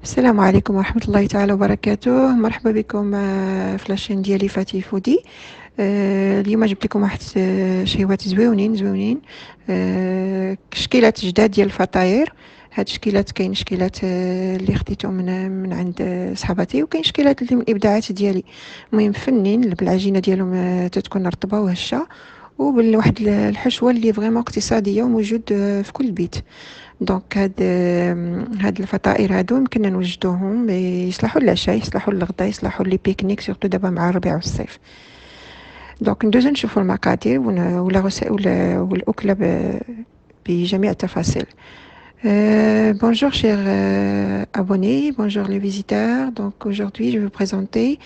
السلام عليكم ورحمة الله تعالى وبركاته. مرحبا بكم في لاشين ديالي فاتي فودي. اليوم جبت لكم واحد شهيوات زويونين شكيلات جداد ديال الفطاير. هاد الشكيلات كاين شكيلات اللي خديتهم من عند صحاباتي، وكاين شكيلات اللي من الابداعات ديالي. المهم فنين بالعجينه ديالهم، تتكون رطبه وهشه، وبالواحد الحشوه اللي فريمون اقتصاديه وموجود في كل بيت. دونك هاد الفطائر هادو يمكننا نوجدوهم يصلحوا للعشاء، يصلحوا للغدا، يصلحوا لي بيكنيك، سورتو دابا مع الربيع والصيف. دونك ندوزو نشوفوا المقادير والأكلة بجميع التفاصيل. Bonjour chers abonnés, bonjour les visiteurs. Donc aujourd'hui je vais vous présenter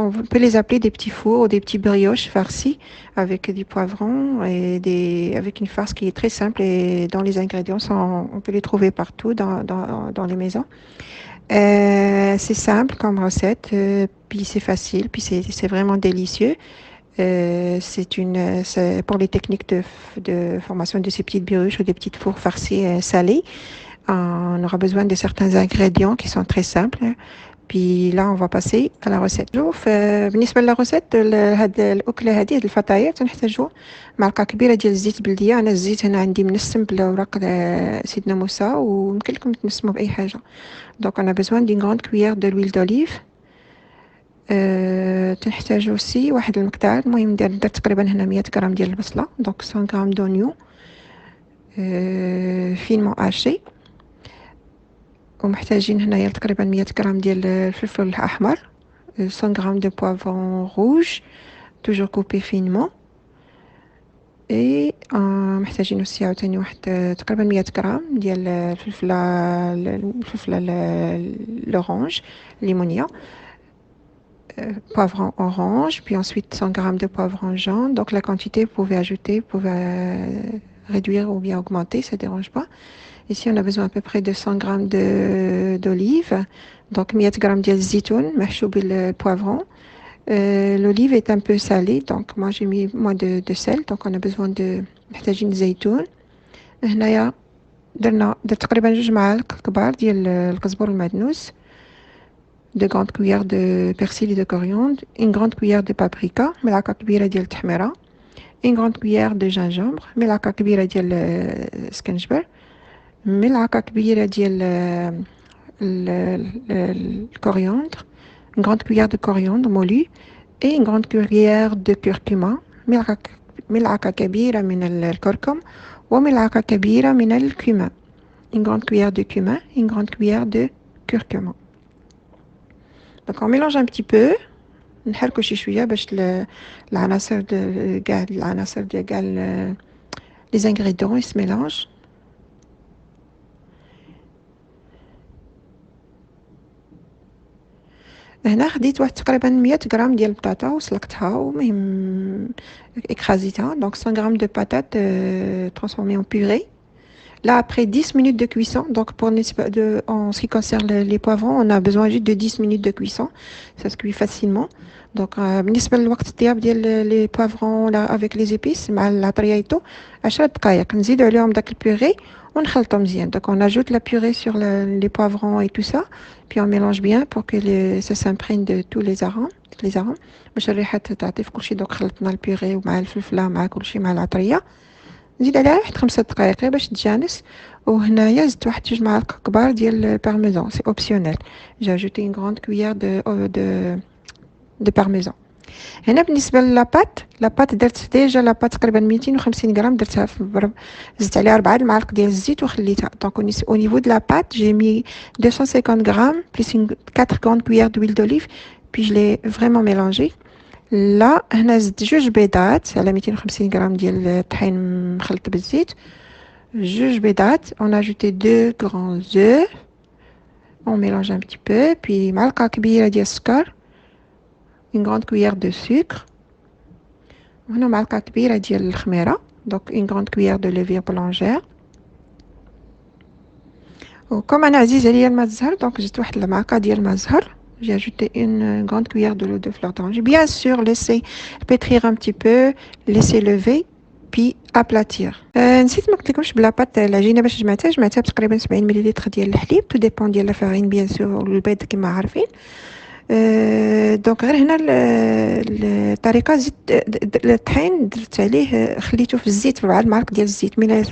on peut les appeler des petits fours ou des petits brioches farcis avec du poivron et avec une farce qui est très simple, et dont les ingrédients on peut les trouver partout dans les maisons. C'est simple comme recette, puis c'est facile, puis c'est vraiment délicieux. C'est pour les techniques de formation de ces petites brioches ou des petites fours farcis salées. On aura besoin de certains ingrédients qui sont très simples. Puis là, on va passer à la recette. شوف بالنسبة للرosette هاد الأكلة هاد الفطاير تنحتاجو معلقة كبيرة ديال الزيت بلدية. أنا الزيت هنا عندي منسم بالأوراق سيدنا موسى، ويمكن لكم تنسموا بأي حاجة. Donc on a besoin d'une grande cuillère de l'huile d'olive. تنحتاجو aussi واحد المقدار، المهم درت تقريبا هنا 100 غرام ديال البصلة، donc 100 غرام d'oignon finement haché. ومحتاجين هنايا تقريبا 100 غرام ديال الفلفل الأحمر، 100 غرام de poivron rouge toujours coupé finement. محتاجين aussi عاوتاني واحد تقريبا 100 غرام ديال الفلفلة l'orange limonia. Poivron orange, puis ensuite 100 g de poivron jaune. Donc la quantité, vous pouvez ajouter, vous pouvez réduire ou bien augmenter, ça ne dérange pas. Ici, on a besoin à peu près de 100 g d'olive. Donc 100 g de zitoun, mahchou bil poivron. L'olive est un peu salée, donc moi j'ai mis moins de sel. Donc on a besoin de محتاجين زيتون. هنايا درت تقريبا 2 معالق كبار ديال القزبر المعدنوس، 2 grandes cuillères de persil et de coriandre, une grande cuillère de paprika, ملعقة كبيرة ديال التحميرة, une grande cuillère de gingembre, ملعقة كبيرة ديال السكنجبر, ملعقة كبيرة ديال الكوريandre, une grande cuillère de coriandre moulu, et une grande cuillère de curcuma, ملعقة كبيرة من الكركم وملعقة كبيرة من الكمون, une grande cuillère de cumin, une grande cuillère de curcuma. Donc on mélange un petit peu، نحركو شي شويه باش العناصر ديال كاع les ingrédients se mélangent. هنا خديت واحد تقريبا 100 غرام ديال البطاطا وسلقتها، ومهم écrasيتها. Donc 100 grammes de patates transformées en purée. Là, après 10 minutes de cuisson, donc en ce qui concerne les poivrons, on a besoin juste de 10 minutes de cuisson. Ça se cuit facilement. Donc, بالنسبة للوقت الطياب ديال les poivrons là avec les épices مع العطرية 10 دقائق. نزيدو عليهم داك البوري ونخلطو مزيان. Donc, on ajoute la purée sur les poivrons et tout ça, puis on mélange bien pour que ça s'imprègne de tous les arômes. باش الريحة تعطي في كلشي. دوك خلطنا البوري ومع الفلفلة مع كلشي مع العطرية. نزيد عليها واحد 5 دقائق باش تجانس. وهنايا زدت واحد 2 معالق كبار ديال البارميزان، سي اوبسيونيل. جي اجوتي une grande cuillère de parmesan. هنا بالنسبه لاباط درت ديجا لاباط تقريبا 250 غرام، درتها في البرب، زدت عليها 4 المعالق ديال الزيت وخليتها. دونك au niveau de la pâte j'ai mis 250 grammes plus 4 grandes cuillères d'huile d'olive, puis je l'ai vraiment mélangé. لا هنا زدت 2 بيضات على 250 غرام ديال الطحين مخلط بالزيت. 2 بيضات. On a ajouté 2 grands œufs. On mélange un petit peu, puis معلقة كبيرة ديال السكر, une grande cuillère de sucre. وهنا معلقة كبيرة ديال الخميرة, donc une grande cuillère de levure boulangère. وكم أنا عزيز عليا الماء الزهر, donc زدت واحد المعلقة ديال الماء الزهر. J'ai ajouté une grande cuillère de l'eau de fleur d'orange. Bien sûr, laissez pétrir un petit peu, laissez lever, بي ابلاتير. نسيت ما قلتلكمش بلا بات العجينه باش جمعتها بتقريبا 70 مليلتر ديال الحليب، تو ديبون ديال لا فارين بيان سور والبيض كما عارفين. دونك غير هنا الطريقه زدت الطحين درت عليه خليته في الزيت 4 المعالق ديال الزيت، من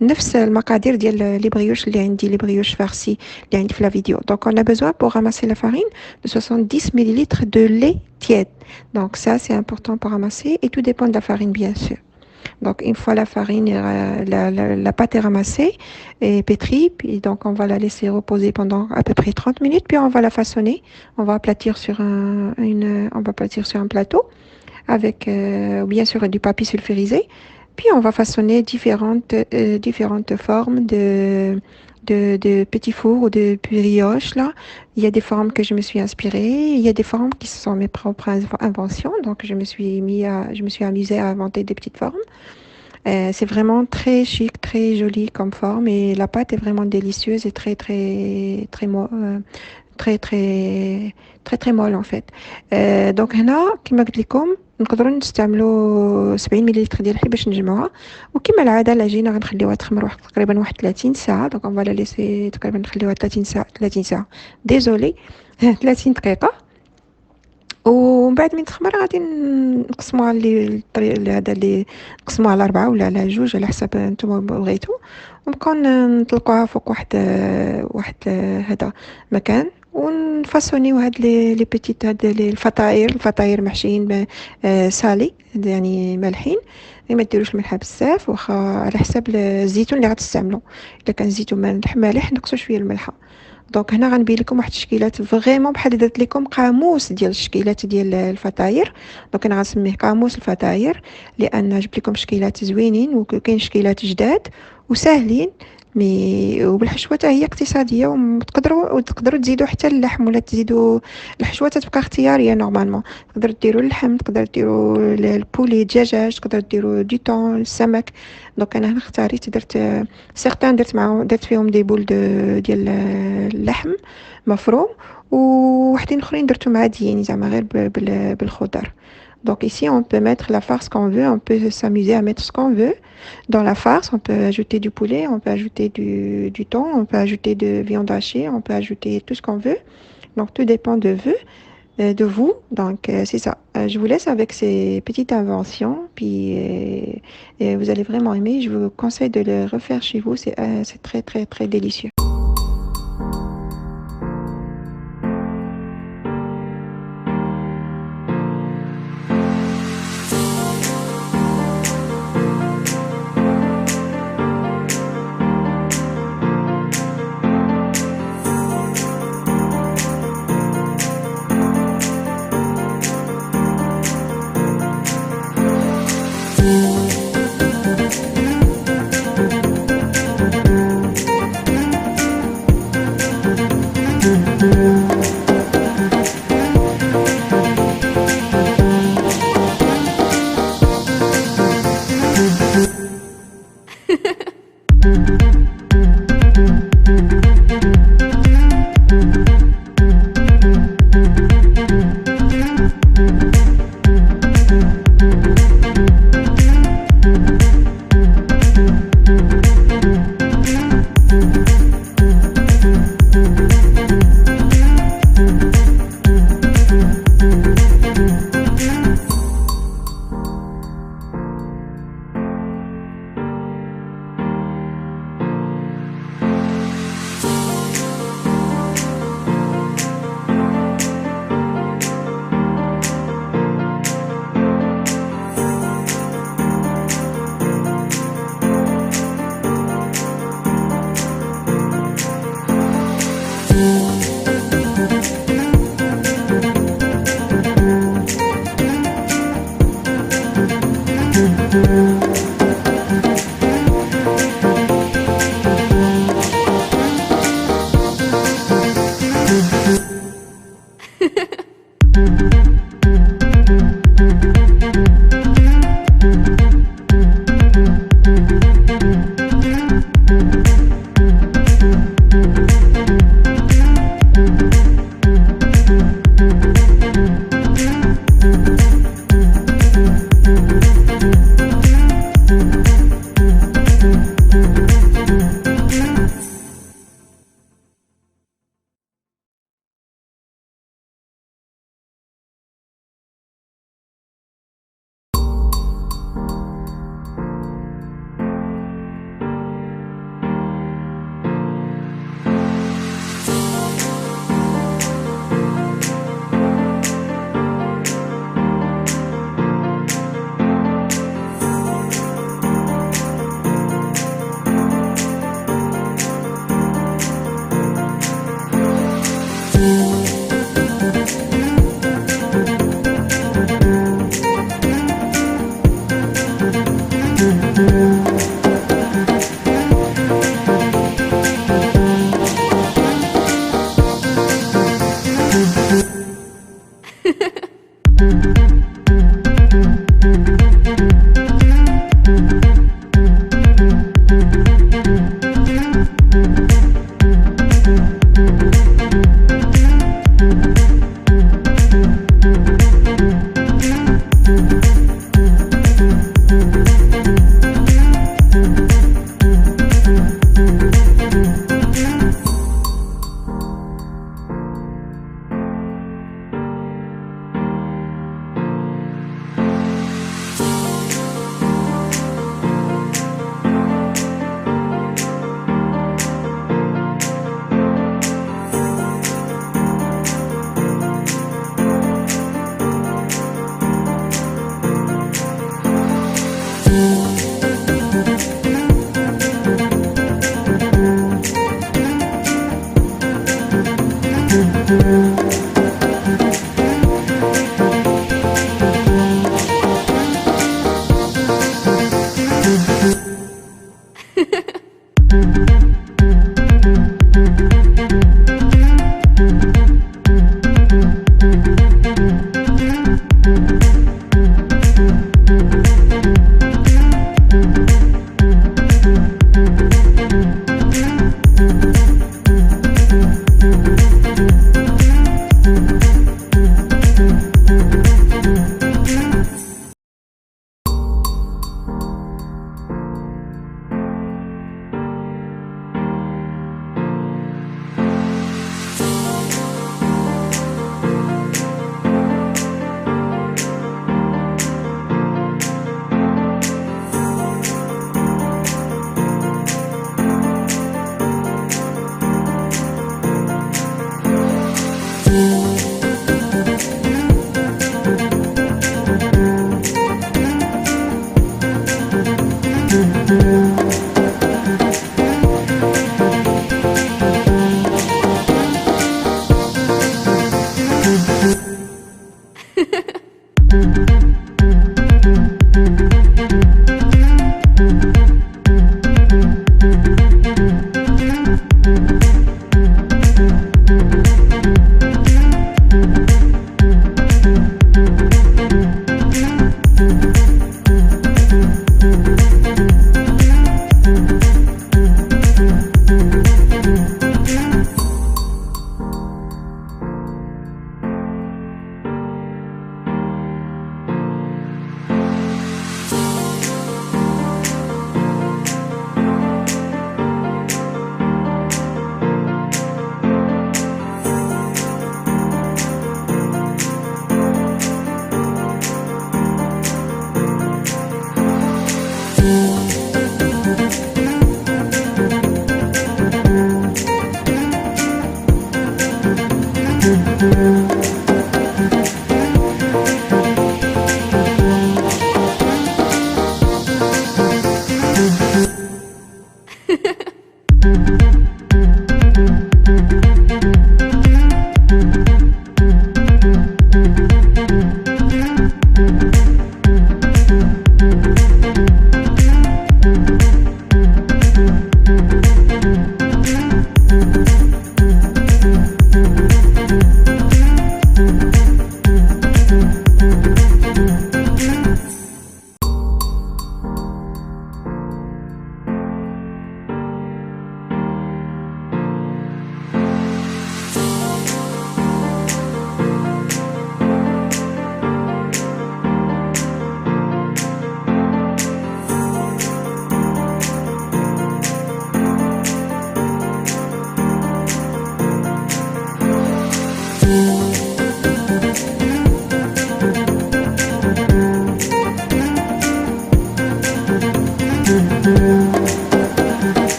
نفس المقادير ديال لي بريوش اللي عندي، لي بريوش فارسي اللي عندي في لا فيديو. دونك on a besoin pour ramasser la farine de 70 millilitres de lait tiède. Donc ça c'est important pour ramasser et tout dépend de la farine bien sûr. Donc une fois la farine, la pâte est ramassée et pétrie, puis donc on va la laisser reposer pendant à peu près 30 minutes, puis on va la façonner. On va aplatir sur un plateau avec bien sûr du papier sulfurisé. Puis on va façonner différentes formes de petits fours ou de brioches là. Il y a des formes que je me suis inspirée, il y a des formes qui sont mes propres inventions. Donc je me suis amusée à inventer des petites formes. C'est vraiment très chic, très joli comme forme et la pâte est vraiment délicieuse et très molle en fait. Donc هنا كما قلت لكم نقدروا نستعملوا 70 مليلتر ديال الحليب باش نجمعوها، وكما العاده العجينه غنخليوها تخمر تقريبا 30 ساعه. دونك on va la laisser تقريبا نخليوها 30 ساعه ديزولي 30 دقيقه. ومن بعد من تخمر غادي نقسموها هذا اللي نقسموها على 4 ولا على 2 على حسب نتوما بغيتو، ونبقاو نطلقوها فوق واحد هذا مكان ونفاصونيو هاد لي بيتيت هاد الفطاير محشيين سالي يعني مالحين. ما ديروش الملح بزاف واخا على حسب الزيتون اللي غتستعملوا. الا كان الزيتون مالح نقصوا شويه الملحه. دونك هنا غنبين لكم واحد التشكيلات فريمون بحال درت لكم قاموس ديال الشكيلات ديال الفطاير. دونك انا غنسميه قاموس الفطاير لان جبت لكم شكيلات زوينين وكاين شكيلات جداد وساهلين وبالحشوه حتى هي اقتصاديه، وتقدروا تزيدوا حتى اللحم ولا تزيدوا الحشوه تبقى اختياريه. نورمالمون تقدروا ديروا اللحم، تقدروا ديروا البولي دجاج، تقدروا ديروا دي طون السمك. دونك انا هنا اختاريت درت سيغتان درت فيهم دي بول ديال اللحم مفروم، ووحدين اخرين درتهم عاديين زعما غير بالخضر. Donc ici, on peut mettre la farce qu'on veut, on peut s'amuser à mettre ce qu'on veut. Dans la farce, on peut ajouter du poulet, on peut ajouter du thon, on peut ajouter de viande hachée, on peut ajouter tout ce qu'on veut. Donc tout dépend de vous. Donc c'est ça. Je vous laisse avec ces petites inventions, puis vous allez vraiment aimer. Je vous conseille de le refaire chez vous, c'est très délicieux.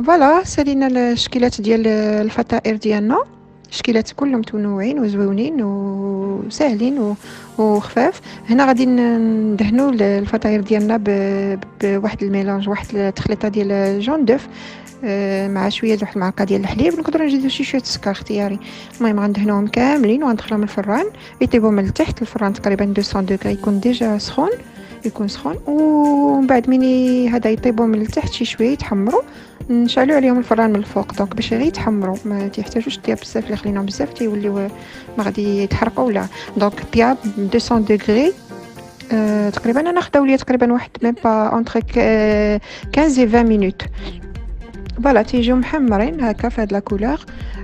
فوالا سالينا الشكيلات ديال الفطائر ديالنا. الشكيلات كلهم متنوعين وزوينين وساهلين وخفاف. هنا غادي ندهنوا الفطاير ديالنا بواحد الميلانج، واحد التخليطه ديال جون دوف مع شويه واحد المعلقه ديال الحليب. نقدروا نزيدوا شويه السكر اختياري. المهم غندهنوهم كاملين وغندخلهم الفران يطيبوا من التحت. الفران تقريبا 200 دوغري يكون ديجا سخون، يكون سخون. ومن بعد ملي هذا يطيبوا من التحت شي شويه يتحمروا، نشعلوا عليهم الفران من الفوق دونك باش غير يتحمروا، ما تيحتاجوش طياب بزاف. اللي خليناهم بزاف تيوليو ما غادي يتحرقوا ولا. دونك طياب 200 دوغري تقريبا. انا خداو لي تقريبا واحد ميم با اونتر 15 و 20 مينوت. فوالا تيجيو محمرين هكا في هاد لا كولور.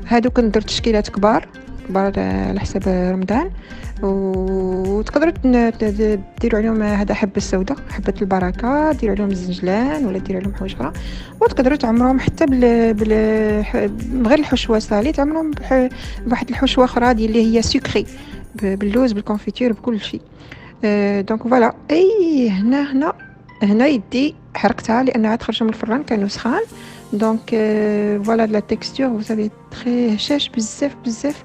هادو كندير تشكيلات كبار على حساب رمضان. وتقدروا ديروا عليهم هذا حبه السوداء، حبه البركه، ديروا عليهم الزنجلان ولا ديروا عليهم حوايج اخرى. وتقدروا تعمروهم حتى من غير الحشوه صالي، تعمروهم بواحد الحشوه اخرى ديال اللي هي سكري، باللوز بالكونفيتور بكل شيء. دونك فوالا. اي هنا يدي حرقتها لانها تخرج من الفران كانوا سخان. دونك فوالا لا تيكستور vous savez très هشاش بزاف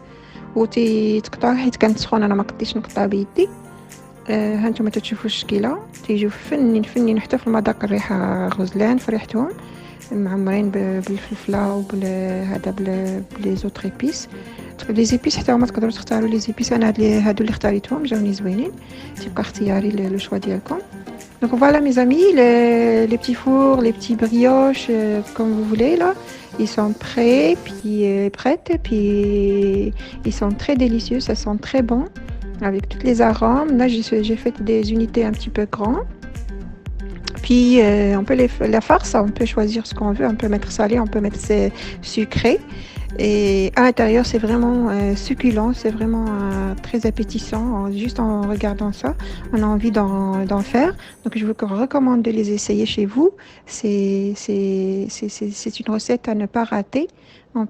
تقطعوها حيت كانت سخونه. انا ما قديتش نقطعها بيدي. ها نتوما تشوفوا الشكيله تيجيو فنين حتى في المذاق. الريحه غزلان في ريحتهم، معمرين بالفلفله وبهذا بلي زوتر ايبيس. لي زيبيس حتى هما تقدروا تختاروا لي زيبيس. انا هادو اللي اختاريتهم جاوني زوينين، تيبقى اختياري لو شوا ديالكم. Donc voilà mes amis, les petits fours, les petits brioches, comme vous voulez là, ils sont prêts, puis prêtes, puis ils sont très délicieux, ça sent très bon, avec tous les arômes. Là j'ai fait des unités un petit peu grandes. Puis on peut la farce, on peut choisir ce qu'on veut, on peut mettre salé, on peut mettre sucré. Et à l'intérieur c'est vraiment succulent, c'est vraiment très appétissant. Juste en regardant ça on a envie d'en faire. Donc je vous recommande de les essayer chez vous. C'est une recette à ne pas rater. On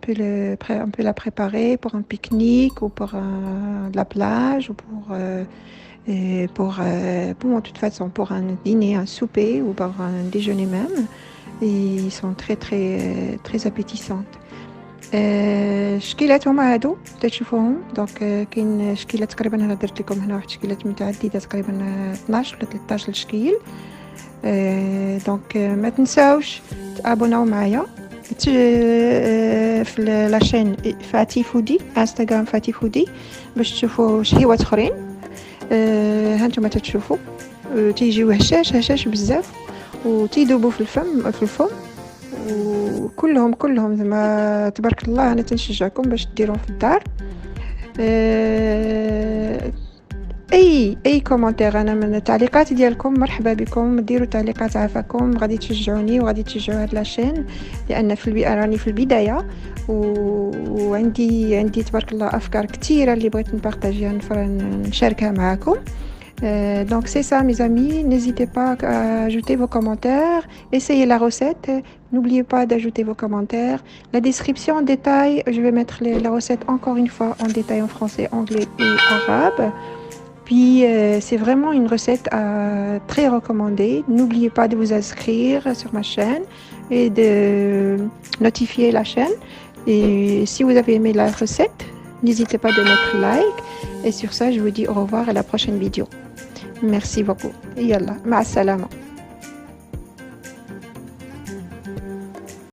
peut la préparer pour un pique-nique ou pour la plage ou pour de toute façon pour un dîner, un souper ou pour un déjeuner même. Et ils sont très appétissantes. شكيلات هما هادو تشوفوهم. دونك كاين شكيله تقريبا انا درت لكم هنا واحد شكيلات متعدده تقريبا 12 ولا 13 شكيل. دونك ما تنساوش تابوناو معايا في لاشين فاتي فودي، انستغرام فاتي فودي، باش تشوفوا شهيوات اخرين. ها نتوما تشوفوا تيجيو هشاش بزاف وتيذوبوا في الفم وكلهم زعما تبارك الله. انا تنشجعكم باش ديروهم في الدار. اي كومونتير، انا من التعليقات ديالكم مرحبا بكم. ديروا تعليقات عافاكم، غادي تشجعوني وغادي تشجعوا هاد لاشين لان راني في البدايه وعندي تبارك الله افكار كثيره اللي بغيت نبارطاجيها نشاركها معكم. Donc c'est ça mes amis, n'hésitez pas à ajouter vos commentaires, essayez la recette, n'oubliez pas d'ajouter vos commentaires. La description en détail, je vais mettre la recette encore une fois en détail en français, anglais et arabe. Puis c'est vraiment une recette très recommandée. N'oubliez pas de vous inscrire sur ma chaîne et de notifier la chaîne. Et si vous avez aimé la recette, n'hésitez pas de mettre like. Et sur ça, je vous dis au revoir à la prochaine vidéo. Merci beaucoup. Yallah, ma salama.